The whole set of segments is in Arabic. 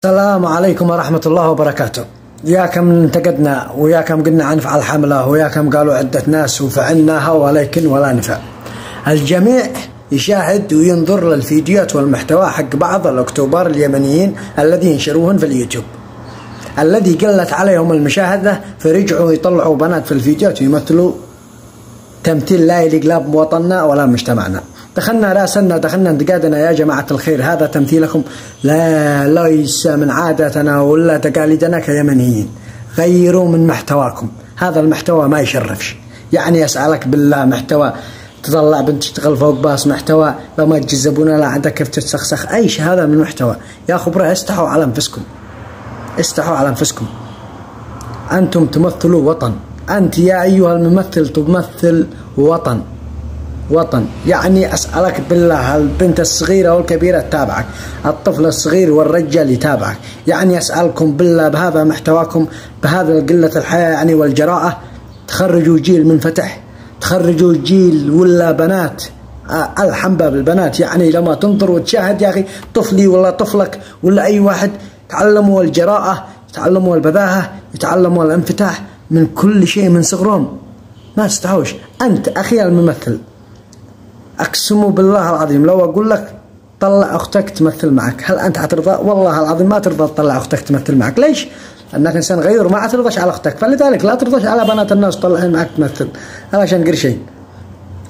السلام عليكم ورحمة الله وبركاته. يا كم انتقدنا ويا كم قلنا عنفع الحملة ويا كم قالوا عدة ناس وفعلناها ولكن ولا نفع. الجميع يشاهد وينظر للفيديوهات والمحتوى حق بعض الأكتوبر اليمنيين الذي ينشروهن في اليوتيوب، الذي قلت عليهم المشاهدة فرجعوا يطلعوا بنات في الفيديوهات ويمثلوا تمثيل لا يليق لا بوطننا ولا مجتمعنا. دخلنا راسنا دخلنا انتقادنا يا جماعة الخير، هذا تمثيلكم لا ليس من عاداتنا ولا تقاليدنا كيمنيين. غيروا من محتواكم، هذا المحتوى ما يشرفش. يعني أسألك بالله، محتوى تطلع بنت تشتغل فوق باص، محتوى لو ما تجذبونا لا عندك كيف تتسخسخ، ايش هذا من محتوى يا خبراء؟ استحوا على انفسكم، استحوا على انفسكم. انتم تمثلوا وطن، انت يا ايها الممثل تمثل وطن. يعني أسألك بالله، البنت الصغيرة والكبيرة تتابعك، الطفل الصغير والرجال يتابعك. يعني أسألكم بالله بهذا محتواكم، بهذا قلة الحياة يعني والجراءة، تخرجوا جيل منفتح، تخرجوا جيل ولا بنات الحنبة بالبنات. يعني لما تنظر وتشاهد يا أخي طفلي ولا طفلك ولا أي واحد، تعلموا الجراءة، يتعلموا البذاءة، يتعلموا الانفتاح من كل شيء من صغرهم. ما تستحوش. أنت أخي الممثل، أقسم بالله العظيم لو أقول لك طلع أختك تمثل معك، هل أنت حترضى؟ والله العظيم ما ترضى تطلع أختك تمثل معك. ليش؟ أنك إنسان غير، ما ترضاش على أختك، فلذلك لا ترضاش على بنات الناس تطلعين معك تمثل علشان قرشين.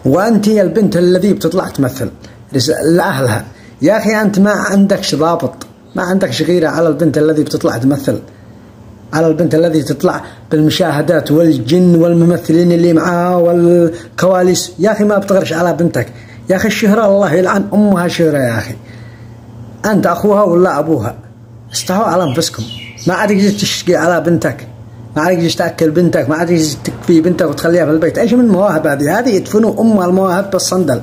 وأنت يا البنت الذي بتطلع تمثل لأهلها، يا أخي أنت ما عندكش ضابط، ما عندكش غيرة على البنت الذي بتطلع تمثل، على البنت الذي تطلع بالمشاهدات والجن والممثلين اللي معاها والكواليس. يا أخي ما بتغرش على بنتك يا أخي. الشهرة الله يلعن أمها شهرة يا أخي، أنت أخوها ولا أبوها. استحوا على أنفسكم. ما عاد تجي تشقي على بنتك، ما عاد تجي تأكل بنتك، ما عاد تجي تكفي بنتك وتخليها في البيت. إيش من مواهب هذه يدفنوا أمها المواهب بالصندل.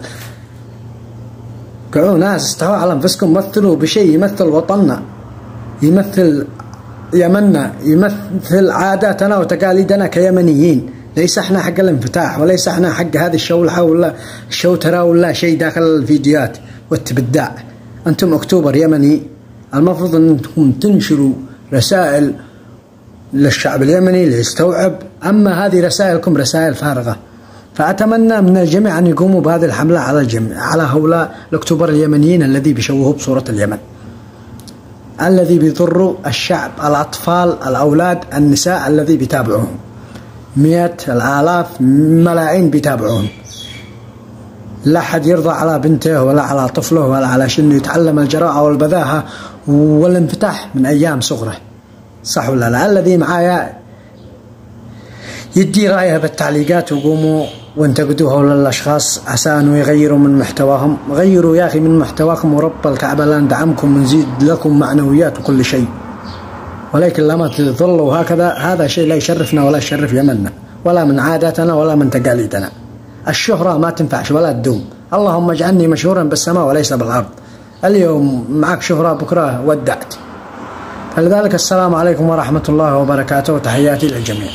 قعوا ناس، استحوا على أنفسكم. مثلوا بشيء يمثل وطننا، يمثل يمننا، يمثل عاداتنا وتقاليدنا كيمنيين. ليس احنا حق الانفتاح، وليس احنا حق هذه الشولحة ولا الشوترة ولا شيء داخل الفيديوهات والتبداع. انتم اكتوبر يمني، المفروض انكم تنشروا رسائل للشعب اليمني ليستوعب. اما هذه رسائلكم رسائل فارغة. فأتمنى من الجميع أن يقوموا بهذه الحملة على الجميع، على هؤلاء الأكتوبر اليمنيين الذي بيشوهوا بصورة اليمن، الذي بيضروا الشعب، الأطفال، الأولاد، النساء الذي بيتابعوهم. مئات الآلاف ملايين بيتابعوهم. لا حد يرضى على بنته ولا على طفله ولا على شنو، يتعلم الجراءة والبذاءة والانفتاح من أيام صغره. صح ولا لا؟ الذي معايا يدي رأيه بالتعليقات وقوموا وانتقدوها للأشخاص عسى أن يغيروا من محتواهم. غيروا يا أخي من محتواكم، ورب الكعبة لا ندعمكم ونزيد لكم معنويات وكل شيء. ولكن لما تظلوا هكذا، هذا شيء لا يشرفنا ولا يشرف يمننا ولا من عاداتنا ولا من تقاليدنا. الشهرة ما تنفعش ولا تدوم. اللهم اجعلني مشهورا بالسماء وليس بالأرض. اليوم معك شهرة، بكرة ودعت. فلذلك السلام عليكم ورحمة الله وبركاته، وتحياتي للجميع.